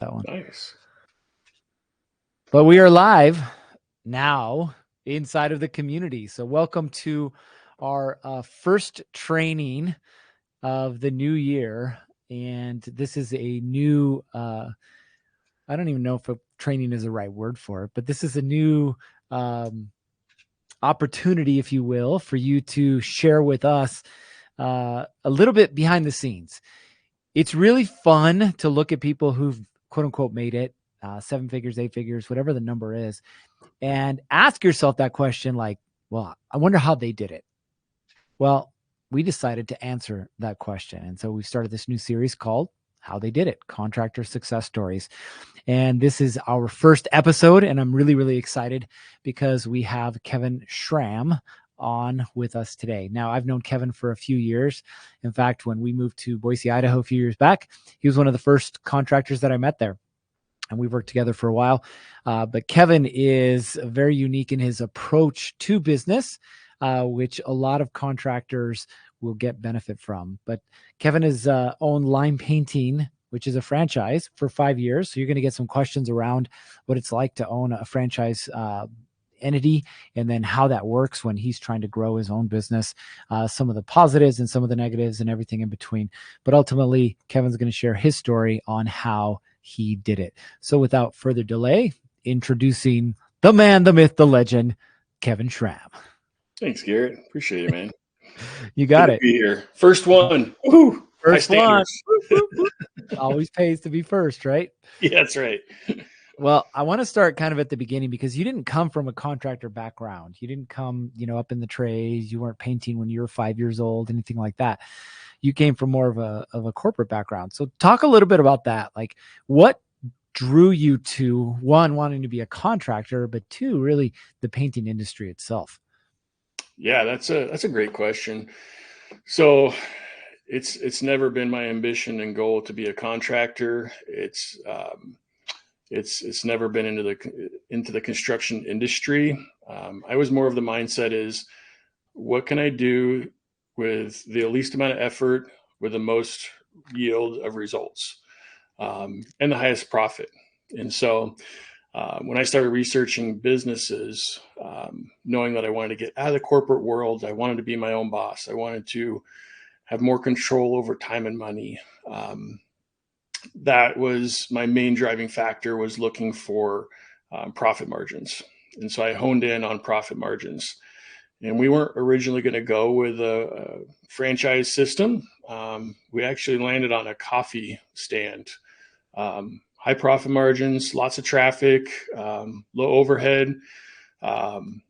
that one. Nice. But we are live now inside of the community. So welcome to our first training of the new year. And this is a new, I don't even know if training is the right word for it, but this is a new opportunity, if you will, for you to share with us a little bit behind the scenes. It's really fun to look at people who've quote unquote made it, 7 figures, 8 figures, whatever the number is, and ask yourself that question like, well, I wonder how they did it. Well, we decided to answer that question. And so we started this new series called How They Did It, Contractor Success Stories. And this is our first episode. And I'm really, really excited because we have Kevin Schramm on with us today. Now, I've known Kevin for a few years. In fact, when we moved to Boise, Idaho a few years back, he was one of the first contractors that I met there. And we've worked together for a while. But Kevin is very unique in his approach to business, which a lot of contractors will get benefit from. But Kevin has owned Lime Painting, which is a franchise, for 5 years. So you're going to get some questions around what it's like to own a franchise entity, and then how that works when he's trying to grow his own business, some of the positives and some of the negatives and everything in between. But ultimately, Kevin's going to share his story on how he did it. So without further delay, introducing the man, the myth, the legend, Kevin Schramm. Thanks, Garrett. Appreciate it, man. You got Good it. to be here. First one. Woo! First High one. standards. Always pays to be first, right? Yeah, that's right. Well, I want to start kind of at the beginning because you didn't come from a contractor background. You didn't come, up in the trades. You weren't painting when you were 5 years old, anything like that. You came from more of a corporate background. So talk a little bit about that. Like, what drew you to, one, wanting to be a contractor, but two, really the painting industry itself? Yeah, that's a great question. So it's never been my ambition and goal to be a contractor. It's never been into the construction industry. I was more of the mindset is, what can I do with the least amount of effort with the most yield of results, and the highest profit. And so when I started researching businesses, knowing that I wanted to get out of the corporate world, I wanted to be my own boss. I wanted to have more control over time and money. That was my main driving factor, was looking for profit margins. And so I honed in on profit margins. And we weren't originally going to go with a franchise system. We actually landed on a coffee stand. High profit margins, lots of traffic, low overhead. And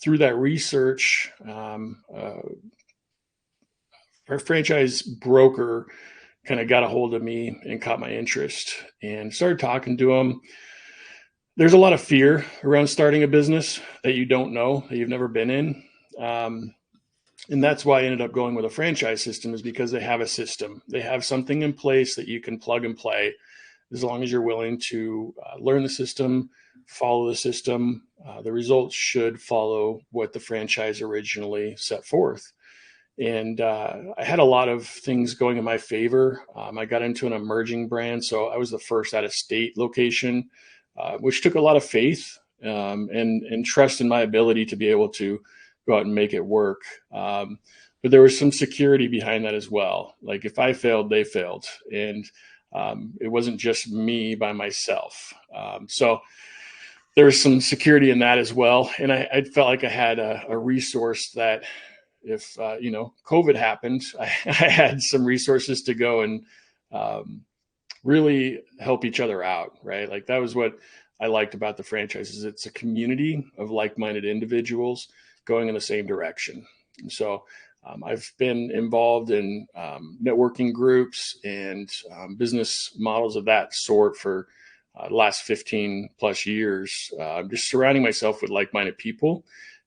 through that research, our franchise broker kind of got a hold of me and caught my interest and started talking to him. There's a lot of fear around starting a business that you don't know, that you've never been in. And that's why I ended up going with a franchise system, is because they have a system. They have something in place that you can plug and play as long as you're willing to learn the system, follow the system. The results should follow what the franchise originally set forth. And I had a lot of things going in my favor. I got into an emerging brand, so I was the first out of state location, which took a lot of faith and trust in my ability to be able to go out and make it work. But there was some security behind that as well. Like, if I failed, they failed. And it wasn't just me by myself. So there was some security in that as well. And I felt like I had a resource that, if COVID happened, I had some resources to go and really help each other out, right? Like, that was what I liked about the franchise, is it's a community of like-minded individuals going in the same direction. And so I've been involved in networking groups and business models of that sort for the last 15 plus years, just surrounding myself with like-minded people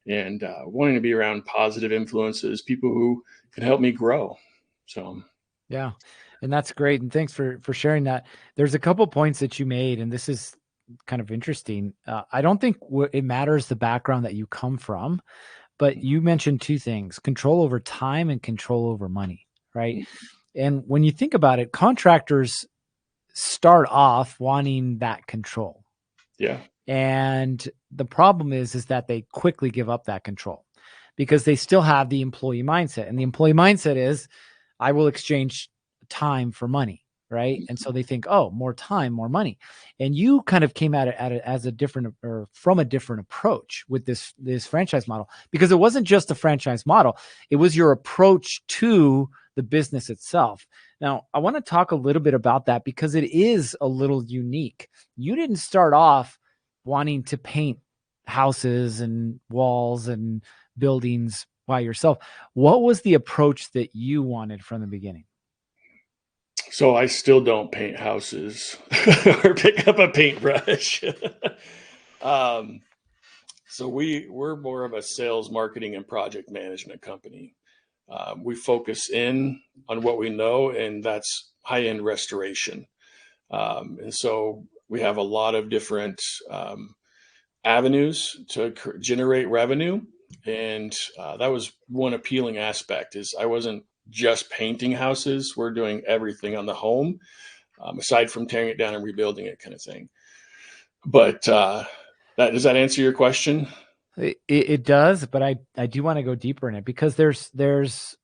and wanting to be around positive influences, people who can help me grow. So, Yeah. And that's great. And thanks for sharing that. There's a couple points that you made, and this is kind of interesting. I don't think it matters the background that you come from, but you mentioned two things: control over time and control over money, right? And when you think about it, contractors start off wanting that control. Yeah. And the problem is that they quickly give up that control because they still have the employee mindset. And the employee mindset is, I will exchange time for money. Right. And so they think, oh, more time, more money. And you kind of came at it as a different or from a different approach with this franchise model, because it wasn't just a franchise model. It was your approach to the business itself. Now, I want to talk a little bit about that because it is a little unique. You didn't start off wanting to paint houses and walls and buildings by yourself. What was the approach that you wanted from the beginning? So I still don't paint houses or pick up a paintbrush. um, so we're more of a sales, marketing, and project management company. We focus in on what we know, and that's high-end restoration. And so we have a lot of different avenues to generate revenue, and that was one appealing aspect. Is I wasn't just painting houses; we're doing everything on the home, aside from tearing it down and rebuilding it, kind of thing. But that does that answer your question? It does, but I do want to go deeper in it because there's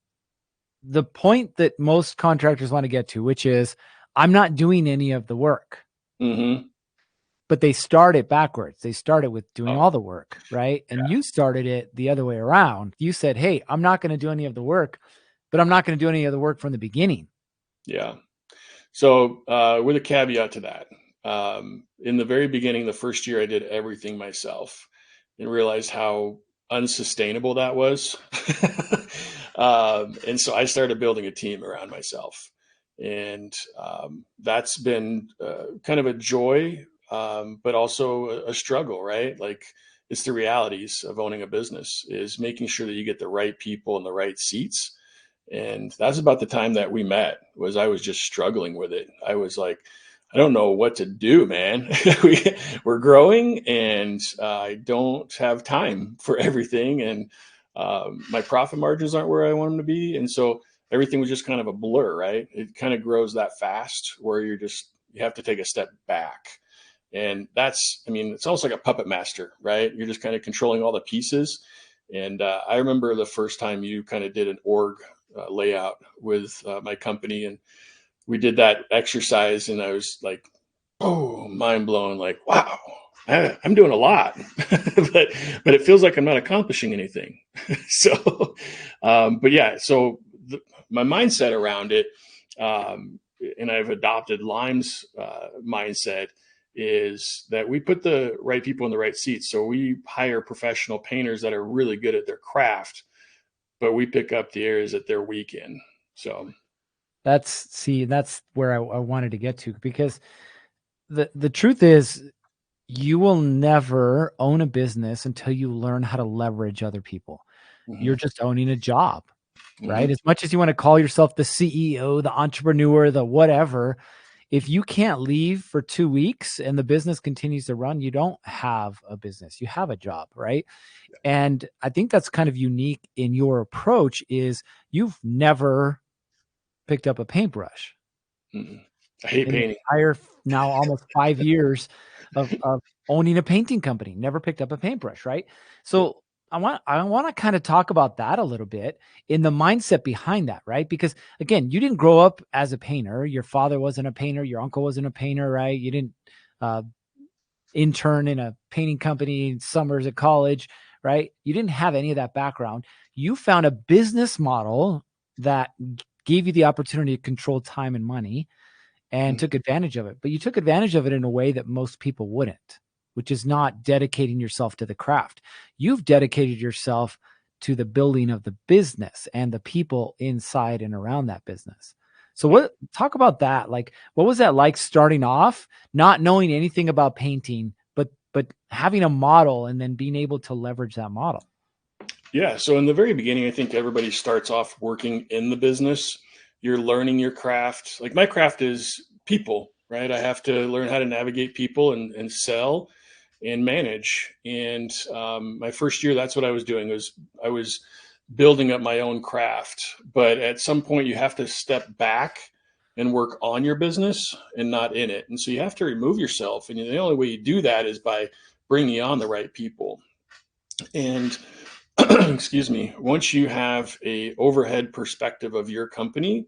the point that most contractors want to get to, which is I'm not doing any of the work. Mm-hmm. But they start it backwards. They started with doing Oh, all the work, right? And you started it the other way around. You said, "Hey, I'm not going to do any of the work, but I'm not going to do any of the work from the beginning." yeah. So with a caveat to that, in the very beginning, the first year, I did everything myself, and realized how unsustainable that was. And so I started building a team around myself, and that's been kind of a joy, but also a struggle, right? Like it's the realities of owning a business is making sure that you get the right people in the right seats. And that's about the time that we met. Was I was just struggling with it. I was like, I don't know what to do, man. We're growing, and I don't have time for everything, and my profit margins aren't where I want them to be, and so everything was just kind of a blur, right? It kind of grows that fast where you have to take a step back, and that's, I mean, it's almost like a puppet master, right? You're just kind of controlling all the pieces. And I remember the first time you kind of did an org layout with my company, and we did that exercise, and I was like, oh, mind blown, like, wow, I'm doing a lot, but it feels like I'm not accomplishing anything. So, but yeah, so my mindset around it, um, and I've adopted Lime's mindset, is that we put the right people in the right seats. So we hire professional painters that are really good at their craft, but we pick up the areas that they're weak in. So, That's where I wanted to get to, because the truth is you will never own a business until you learn how to leverage other people. You're mhm, just owning a job, right? mhm, As much as you want to call yourself the CEO, the entrepreneur, the whatever, if you can't leave for 2 weeks and the business continues to run, you don't have a business. You have a job, right? And I think that's kind of unique in your approach is you've never picked up a paintbrush mhm. I hate in the painting. entire now almost 5 years of owning a painting company, never picked up a paintbrush, right? Yep. So I want to kind of talk about that a little bit in the mindset behind that, right? Because again, you didn't grow up as a painter. Your father wasn't a painter, your uncle wasn't a painter, right? You didn't uh, intern in a painting company summers at college, right? You didn't have any of that background. You found a business model that gave you the opportunity to control time and money and Mhm. took advantage of it. But you took advantage of it in a way that most people wouldn't, which is not dedicating yourself to the craft. You've dedicated yourself to the building of the business and the people inside and around that business. So Yep. what talk about that? Like what was that like starting off, not knowing anything about painting, but having a model and then being able to leverage that model? Yeah. So in the very beginning, I think everybody starts off working in the business. You're learning your craft. Like my craft is people, right? I have to learn how to navigate people and sell and manage. And my first year, that's what I was doing. Was I was building up my own craft. But at some point, you have to step back and work on your business and not in it. And so you have to remove yourself. And the only way you do that is by bringing on the right people. And excuse me, once you have a overhead perspective of your company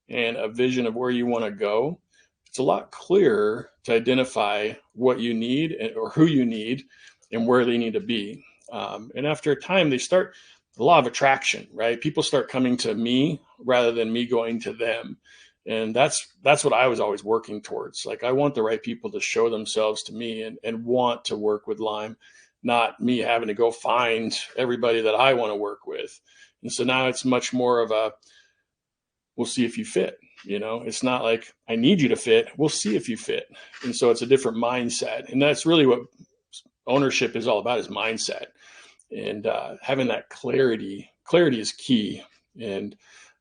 and a vision of where you want to go, it's a lot clearer to identify what you need or who you need and where they need to be. And after a time, they start the law of attraction, right? People start coming to me rather than me going to them. And that's what I was always working towards. Like I want the right people to show themselves to me and want to work with Lime, not me having to go find everybody that I want to work with. And so now it's much more of a, we'll see if you fit. It's not like I need you to fit. We'll see if you fit. And so it's a different mindset. And that's really what ownership is all about, is mindset. And having that clarity is key. And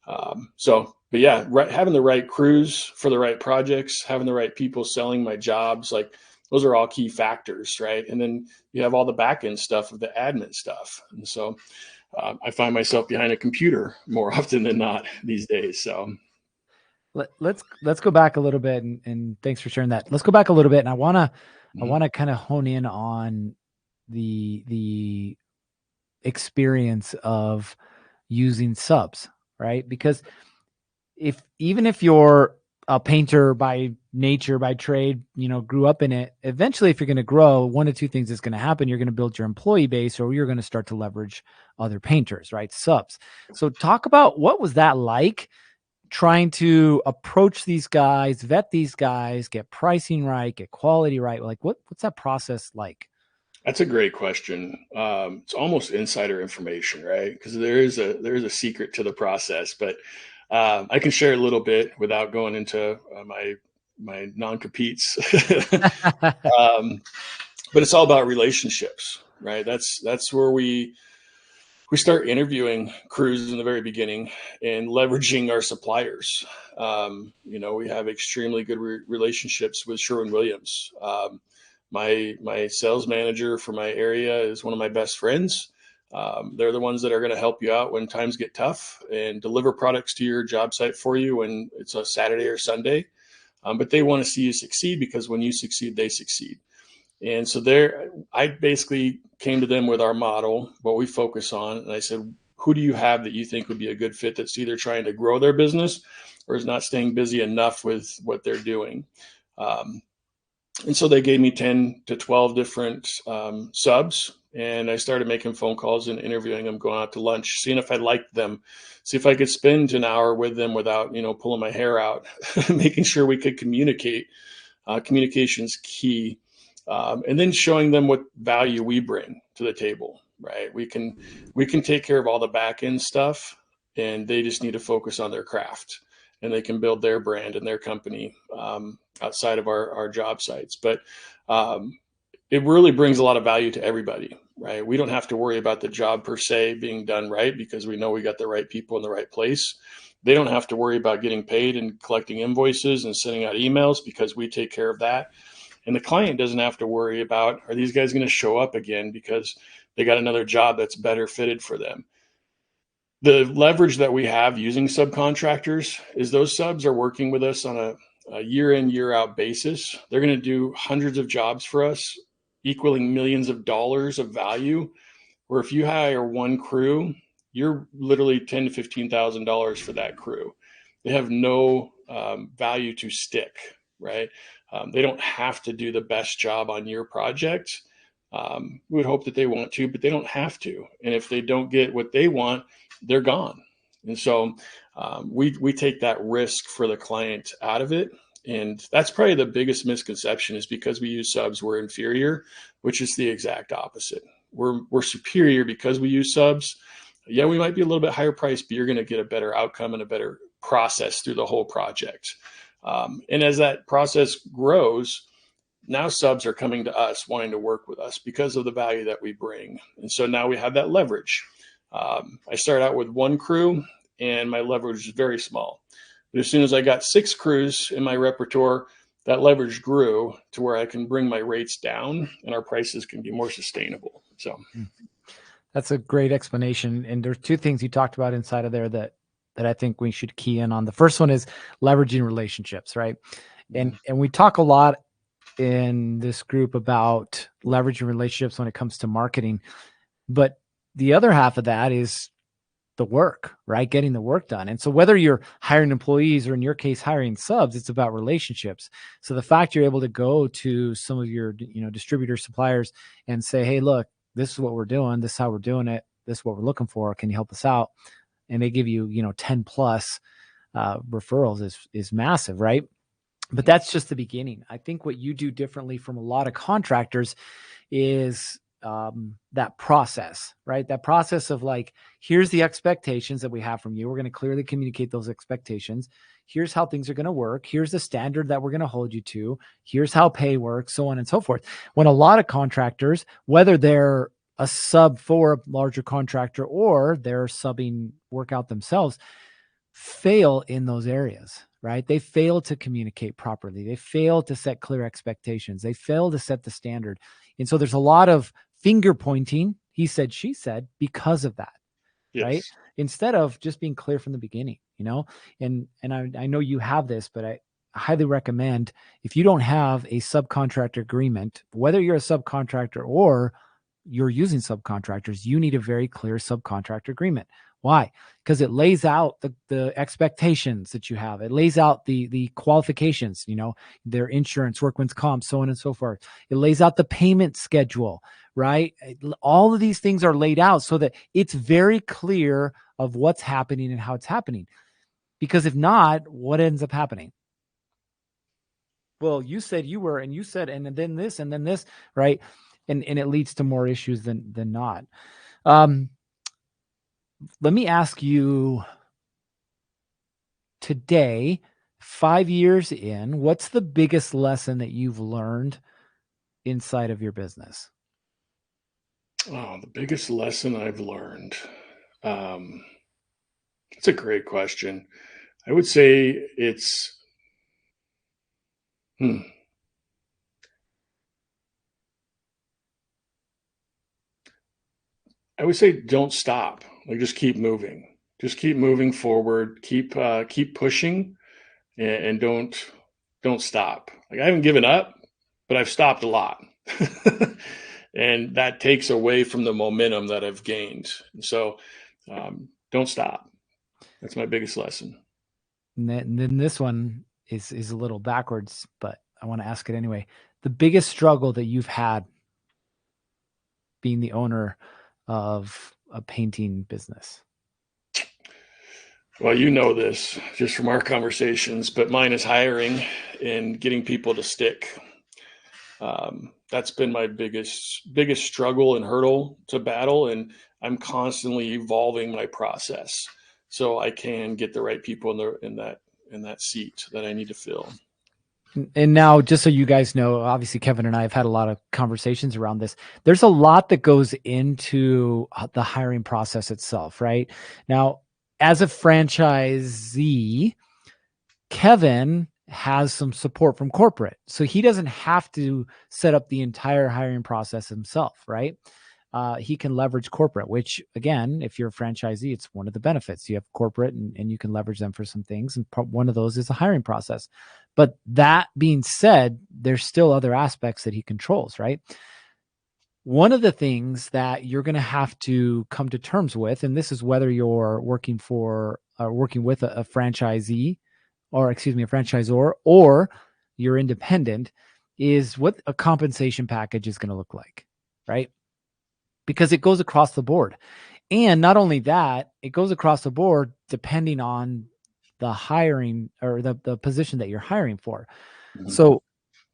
but yeah, having the right crews for the right projects, having the right people selling my jobs, like those are all key factors, right? And then you have all the back end stuff of the admin stuff. And so I find myself behind a computer more often than not these days. So let's go back a little bit, and thanks for sharing that. Let's go back a little bit, and I want to kind of hone in on the experience of using subs, right? Because even if you're a painter by nature, by trade, grew up in it, eventually if you're going to grow, one of two things is going to happen. You're going to build your employee base, or you're going to start to leverage other painters, right? Subs. So talk about, what was that like, trying to approach these guys, vet these guys, get pricing right, get quality right? Like what's that process like? that's a great question. It's almost insider information, right? Because there is a secret to the process, but I can share a little bit without going into my non-competes. um, but it's all about relationships, right? That's where we start interviewing crews in the very beginning and leveraging our suppliers. We have extremely good relationships with Sherwin-Williams. My sales manager for my area is one of my best friends. They're the ones that are going to help you out when times get tough and deliver products to your job site for you when it's a Saturday or Sunday. But they want to see you succeed, because when you succeed, they succeed. And so I basically came to them with our model, what we focus on. And I said, who do you have that you think would be a good fit, that's either trying to grow their business or is not staying busy enough with what they're doing? And so they gave me 10 to 12 different subs. And I started making phone calls and interviewing them, going out to lunch, seeing if I liked them, see if I could spend an hour with them without, pulling my hair out, making sure we could communicate. Communication's key. And then showing them what value we bring to the table, right? We can take care of all the back end stuff, and they just need to focus on their craft, and they can build their brand and their company outside of our job sites. But it really brings a lot of value to everybody, right? We don't have to worry about the job per se being done right, because we know we got the right people in the right place. They don't have to worry about getting paid and collecting invoices and sending out emails, because we take care of that. And the client doesn't have to worry about, are these guys going to show up again because they got another job that's better fitted for them? The leverage that we have using subcontractors is those subs are working with us on a year in, year out basis. They're going to do hundreds of jobs for us, equaling millions of dollars of value. Where if you hire one crew, you're literally $10,000 to $15,000 for that crew. They have no value to stick, right? They don't have to do the best job on your project. We would hope that they want to, but they don't have to. And if they don't get what they want, they're gone. And so we take that risk for the client out of it. And that's probably the biggest misconception, is because we use subs, we're inferior, which is the exact opposite. We're superior because we use subs. Yeah, we might be a little bit higher priced, but you're going to get a better outcome and a better process through the whole project. And as that process grows, now subs are coming to us wanting to work with us because of the value that we bring. And so now we have that leverage. I started out with one crew, and my leverage is very small. But as soon as I got 6 crews in my repertoire, that leverage grew to where I can bring my rates down and our prices can be more sustainable. So That's a great explanation. And there's two things you talked about inside of there that that I think we should key in on. The first one is leveraging relationships, right? Mhm. And we talk a lot in this group about leveraging relationships when it comes to marketing, but the other half of that is the work, right? Getting the work done. And so whether you're hiring employees or in your case hiring subs, it's about relationships. So the fact you're able to go to some of your, distributor suppliers and say, "Hey, look, this is what we're doing. This is how we're doing it. This is what we're looking for. Can you help us out?" And they give you, 10 plus referrals is massive, right? But that's just the beginning. I think what you do differently from a lot of contractors is that process, right? That process of like, here's the expectations that we have from you. We're going to clearly communicate those expectations. Here's how things are going to work. Here's the standard that we're going to hold you to. Here's how pay works, so on and so forth. When a lot of contractors, whether they're a sub for a larger contractor or they're subbing work out themselves, fail in those areas, right? They fail to communicate properly. They fail to set clear expectations. They fail to set the standard. And so there's a lot of finger pointing, he said, she said, because of that, right? Yes. Instead of just being clear from the beginning, and I know you have this, but I highly recommend, if you don't have a subcontractor agreement, whether you're a subcontractor or you're using subcontractors, you need a very clear subcontractor agreement. Why? Because it lays out the expectations that you have. It lays out the qualifications, their insurance, workman's comp, so on and so forth. It lays out the payment schedule, right? All of these things are laid out so that it's very clear of what's happening and how it's happening. Because if not, what ends up happening? Well, you said you were, and you said, and then this, right? And it leads to more issues than not. Um, Let me ask you today, 5 years in, what's the biggest lesson that you've learned inside of your business? Oh, the biggest lesson I've learned. Um, it's a great question. I would say it's, hmm, I would say don't stop. Like just keep moving. Just keep moving forward. Keep pushing, and don't stop. Like I haven't given up, but I've stopped a lot, and that takes away from the momentum that I've gained. So don't stop. That's my biggest lesson. And then this one is a little backwards, but I want to ask it anyway. The biggest struggle that you've had being the owner of a painting business. Well, you know this just from our conversations, but mine is hiring and getting people to stick. That's been my biggest struggle and hurdle to battle, and I'm constantly evolving my process so I can get the right people in that seat that I need to fill. And now, just so you guys know, obviously Kevin and I have had a lot of conversations around this. There's a lot that goes into the hiring process itself, right? Now, as a franchisee, Kevin has some support from corporate. So he doesn't have to set up the entire hiring process himself, right? He can leverage corporate, which again, if you're a franchisee, it's one of the benefits. You have corporate and you can leverage them for some things. And one of those is the hiring process. But that being said, there's still other aspects that he controls, right? One of the things that you're going to have to come to terms with, and this is whether you're working with a franchisee, or excuse me, a franchisor, or you're independent, is what a compensation package is going to look like, right? Because it goes across the board. And not only that, it goes across the board depending on the hiring or the position that you're hiring for. Mhm. So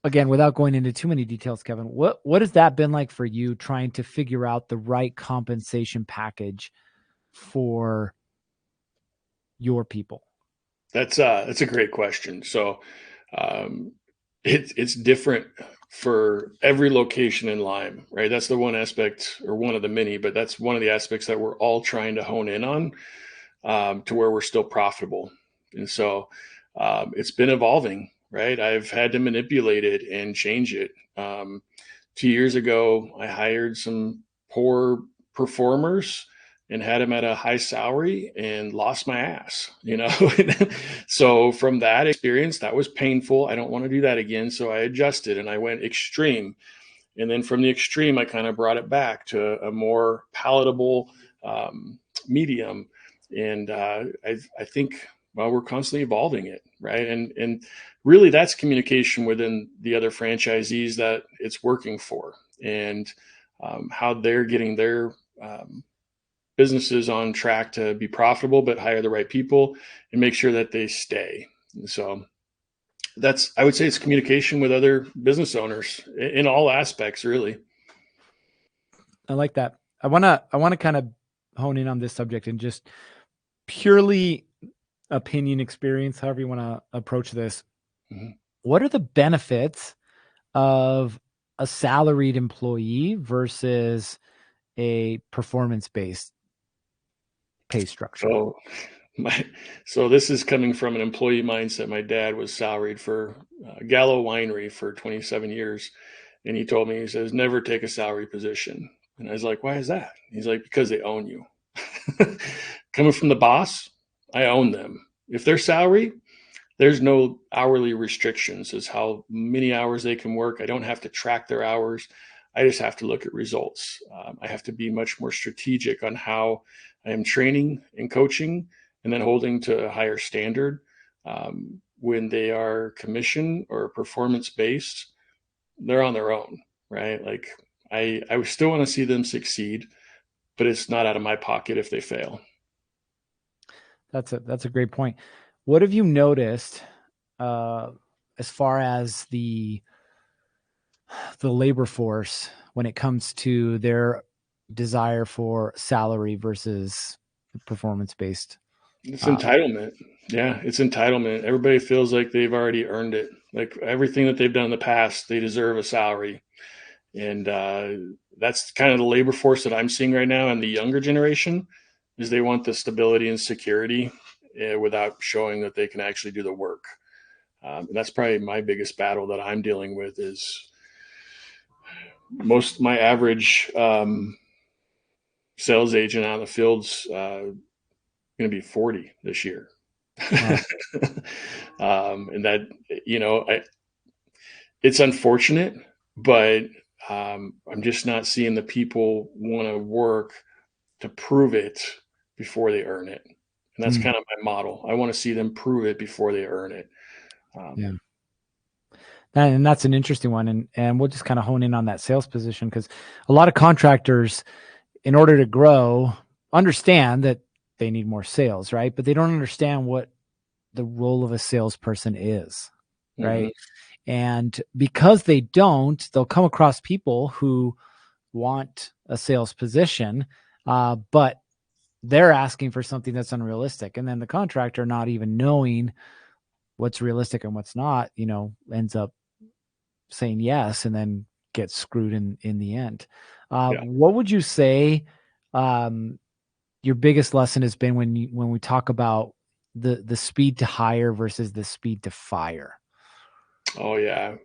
again, without going into too many details, Kevin, what has that been like for you trying to figure out the right compensation package for your people? That's a great question. So um, it's different for every location in Lyme, right? That's the one aspect, or one of the many, but that's one of the aspects that we're all trying to hone in on, to where we're still profitable. And so it's been evolving, right? I've had to manipulate it and change it. 2 years ago, I hired some poor performers and had him at a high salary and lost my ass, So from that experience, that was painful. I don't want to do that again. So I adjusted and I went extreme. And then from the extreme, I kind of brought it back to a more palatable medium. And I think, well, we're constantly evolving it, right? And really, that's communication within the other franchisees that it's working for, and how they're getting their businesses on track to be profitable, but hire the right people and make sure that they stay. And so that's, I would say, it's communication with other business owners in all aspects, really. I like that. I wanna kind of hone in on this subject and just purely opinion experience, however you want to approach this. Mhm. What are the benefits of a salaried employee versus a performance-based pay structure? So my so this is coming from an employee mindset. My dad was salaried for Gallo Winery for 27 years, and he told me, he says, never take a salary position. And I was like, why is that? He's like, because they own you. Coming from the boss, I own them. If they're salary, there's no hourly restrictions as how many hours they can work. I don't have to track their hours. I just have to look at results. I have to be much more strategic on how I am training and coaching, and then holding to a higher standard. When they are commission or performance based, they're on their own, right? Like I still want to see them succeed, but it's not out of my pocket if they fail. That's a great point. What have you noticed uh, as far as the labor force when it comes to their desire for salary versus performance based? It's Uh, entitlement. Yeah, it's entitlement. Everybody feels like they've already earned it. Like everything that they've done in the past, they deserve a salary. And that's kind of the labor force that I'm seeing right now. And the younger generation is they want the stability and security without showing that they can actually do the work. And that's probably my biggest battle that I'm dealing with is most my average sales agent on the field's going to be 40 this year. wow. And that, it's unfortunate, but I'm just not seeing the people want to work to prove it before they earn it. And that's Mm, kind of my model. I want to see them prove it before they earn it. yeah. Um, And that's an interesting one. And we'll just kind of hone in on that sales position because a lot of contractors, in order to grow, understand that they need more sales, right? But they don't understand what the role of a salesperson is, mhm. right? And because they don't, they'll come across people who want a sales position, but they're asking for something that's unrealistic. And then the contractor, not even knowing what's realistic and what's not, ends up saying yes and then gets screwed in the end. Yeah. What would you say um, your biggest lesson has been when we talk about the speed to hire versus the speed to fire? Oh yeah.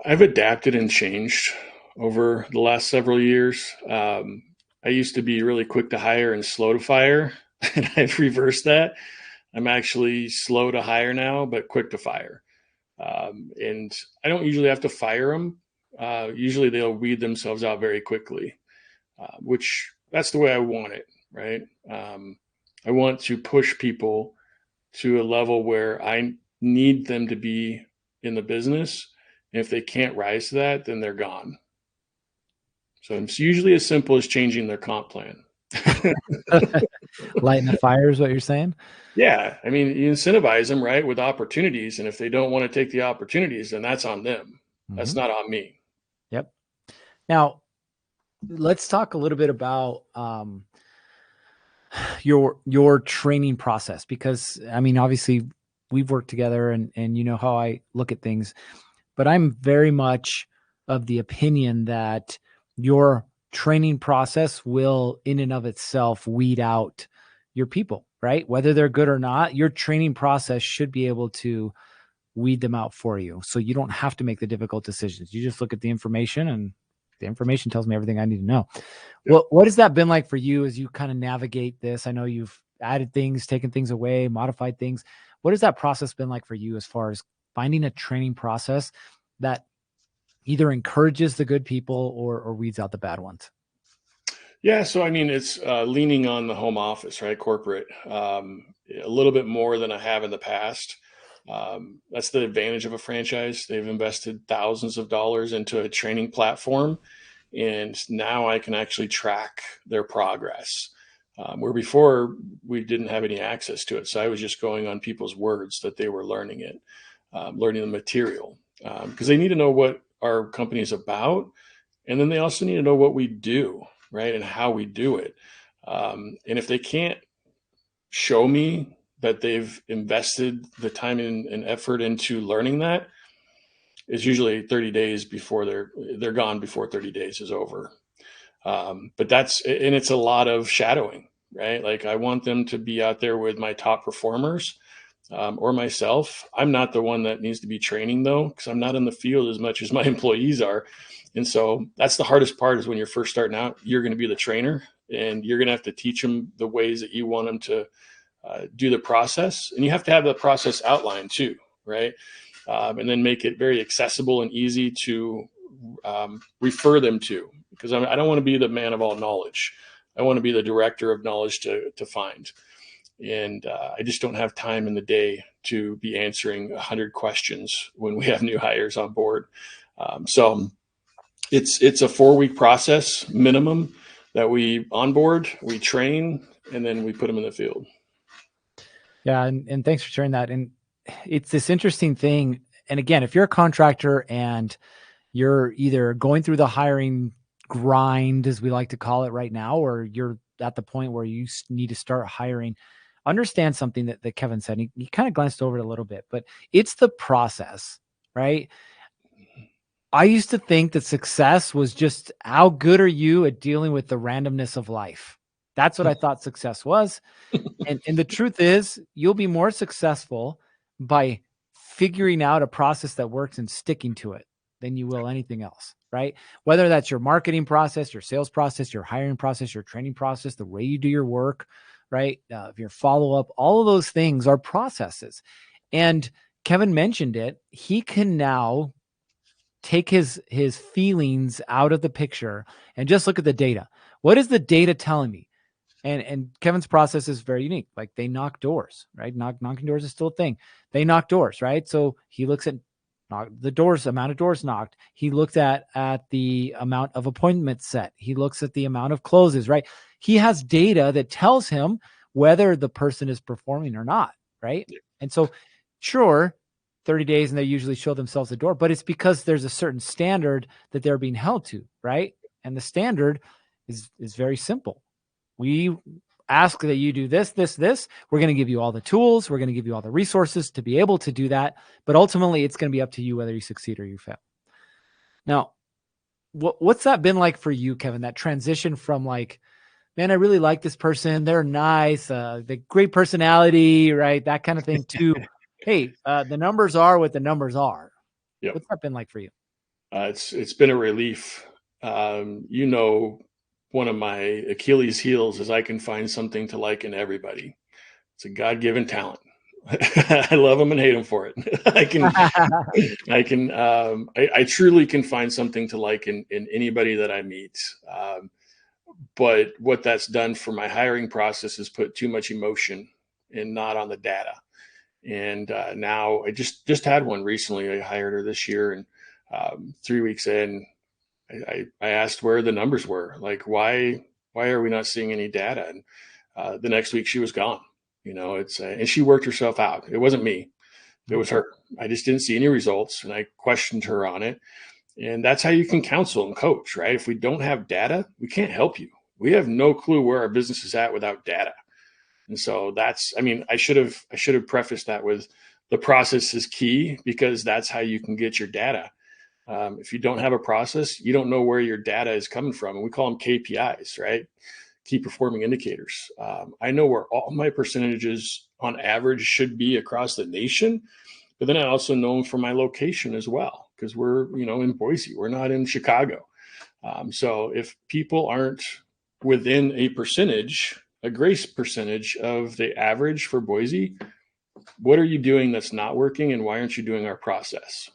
I've adapted and changed over the last several years. I used to be really quick to hire and slow to fire, and I've reversed that. I'm actually slow to hire now, but quick to fire. And I don't usually have to fire them. Usually they'll weed themselves out very quickly, which that's the way I want it, right? I want to push people to a level where I need them to be in the business. And if they can't rise to that, then they're gone. So it's usually as simple as changing their comp plan. Lighting the fire is what you're saying? Yeah, I mean, you incentivize them, right, with opportunities, and if they don't want to take the opportunities, then that's on them. That's Mhm. not on me. Yep. Now, let's talk a little bit about your training process because I mean, obviously, we've worked together, and you know how I look at things, but I'm very much of the opinion that your training process will, in and of itself, weed out your people, right? Whether they're good or not, your training process should be able to weed them out for you. So you don't have to make the difficult decisions. You just look at the information and the information tells me everything I need to know. Yep. What has that been like for you as you kind of navigate this? I know you've added things, taken things away, modified things. What has that process been like for you as far as finding a training process that either encourages the good people or weeds out the bad ones? Yeah, so I mean, it's leaning on the home office, right? Corporate, a little bit more than I have in the past. That's the advantage of a franchise. They've invested thousands of dollars into a training platform, and now I can actually track their progress. Where before we didn't have any access to it, so I was just going on people's words that they were learning it, learning the material, because they need to know what our company is about, and then they also need to know what we do, right, and how we do it. And if they can't show me that they've invested the time and effort into learning that, it's usually 30 days before they're gone before 30 days is over. But it's a lot of shadowing, right? Like I want them to be out there with my top performers, or myself. I'm not the one that needs to be training though, because I'm not in the field as much as my employees are. And so that's the hardest part is when you're first starting out, you're going to be the trainer and you're going to have to teach them the ways that you want them to do the process. And you have to have the process outlined too, right? And then make it very accessible and easy to refer them to, because I don't want to be the man of all knowledge. I want to be the director of knowledge to find. And I just don't have time in the day to be answering 100 questions when we have new hires on board. So it's a 4-week process minimum that we onboard, we train, and then we put them in the field. Yeah, and thanks for sharing that. And it's this interesting thing. And again, if you're a contractor and you're either going through the hiring grind, as we like to call it right now, or you're at the point where you need to start hiring, understand something that Kevin said. He kind of glanced over it a little bit, but it's the process, right? I used to think that success was just how good are you at dealing with the randomness of life. That's what I thought success was. And the truth is, you'll be more successful by figuring out a process that works and sticking to it than you will anything else, right? Whether that's your marketing process, your sales process, your hiring process, your training process, the way you do your work, right? Your follow up, all of those things are processes. And Kevin mentioned it. He can now take his feelings out of the picture and just look at the data. What is the data telling me? And Kevin's process is very unique. Like they knock doors, right? Knocking doors is still a thing. They knock doors, right? So he looks at the doors, amount of doors knocked. He looks at the amount of appointments set. He looks at the amount of closes, right? He has data that tells him whether the person is performing or not, right? And so, sure, 30 days and they usually show themselves the door, but it's because there's a certain standard that they're being held to, right? And the standard is very simple. We ask that you do this, this, this. We're going to give you all the tools. We're going to give you all the resources to be able to do that. But ultimately, it's going to be up to you whether you succeed or you fail. Now, what's that been like for you, Kevin? That transition from like, man, I really like this person. They're nice. The great personality, right? That kind of thing too. Hey, the numbers are what the numbers are. Yep. What's that been like for you? It's been a relief. One of my Achilles heels is I can find something to like in everybody. It's a God-given talent. I love them and hate them for it. I truly can find something to like in anybody that I meet. But what that's done for my hiring process is put too much emotion and not on the data. And now I just had one recently. I hired her this year, and 3 weeks in, I asked where the numbers were. Like, why are we not seeing any data? And the next week she was gone. And she worked herself out. It wasn't me. It was her. I just didn't see any results, and I questioned her on it. And that's how you can counsel and coach, right? If we don't have data, we can't help you. We have no clue where our business is at without data. And so I should have prefaced that with the process is key, because that's how you can get your data. If you don't have a process, you don't know where your data is coming from. And we call them KPIs, right? Key performing indicators. I know where all my percentages on average should be across the nation, but then I also know them for my location as well. because we're, in Boise, we're not in Chicago. So if people aren't within a grace percentage of the average for Boise, what are you doing that's not working, and why aren't you doing our process?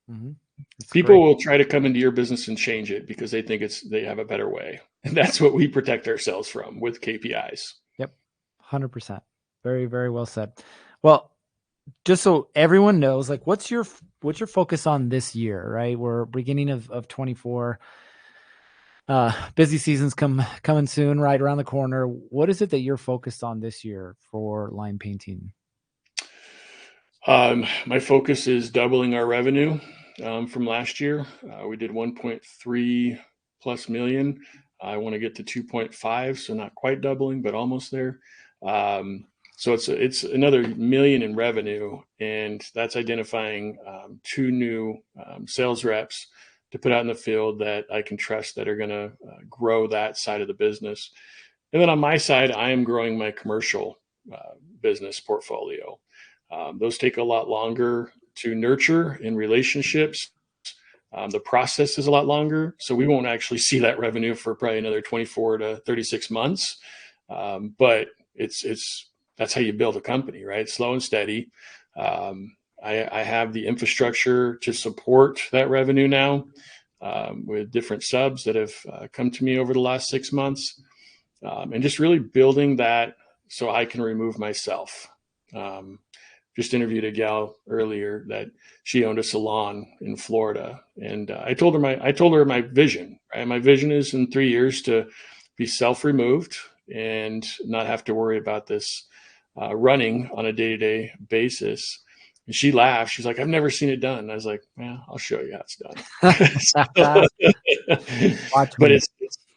Mm-hmm. That's People great. will try to come into your business and change it because they think they have a better way. And that's what we protect ourselves from with KPIs. Yep. 100%. Very, very well said. Well, just so everyone knows, like, what's your focus on this year, right? We're beginning of 24. Busy season's coming soon, right around the corner. What is it that you're focused on this year for line painting? My focus is doubling our revenue from last year. We did 1.3 plus million. I want to get to 2.5, so not quite doubling, but almost there. So it's another million in revenue, and that's identifying 2 new sales reps to put out in the field that I can trust that are going to grow that side of the business. And then on my side, I am growing my commercial business portfolio. Those take a lot longer to nurture in relationships. The process is a lot longer, so we won't actually see that revenue for probably another 24 to 36 months. But that's how you build a company, right? Slow and steady. I have the infrastructure to support that revenue now with different subs that have come to me over the last 6 months, and just really building that so I can remove myself. Just interviewed a gal earlier that she owned a salon in Florida, and I told her my vision. Right? My vision is in 3 years to be self-removed and not have to worry about this running on a day-to-day basis. And she laughed. She's like, "I've never seen it done." And I was like, "Yeah, I'll show you how it's done." Watch But me.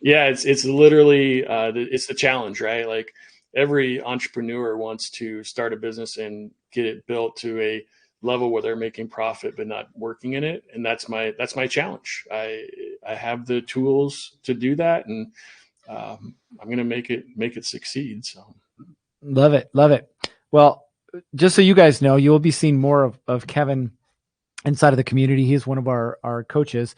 it's literally it's the challenge, right? Like every entrepreneur wants to start a business and get it built to a level where they're making profit but not working in it, and that's my challenge. I have the tools to do that, and I'm going to make it succeed. So Love it. Love it. Well, just so you guys know, you will be seeing more of Kevin inside of the community. He is one of our coaches,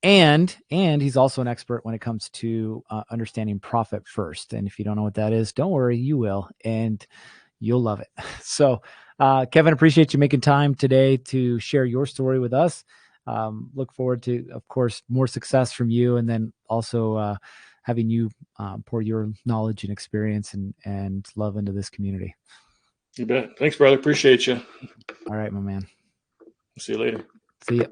and he's also an expert when it comes to understanding profit first. And if you don't know what that is, don't worry, you will, and you'll love it. So, Kevin, appreciate you making time today to share your story with us. Look forward to, of course, more success from you, and then also having you pour your knowledge and experience and love into this community. you bet. Thanks, brother. Appreciate you. All right, my man. See you later. See ya.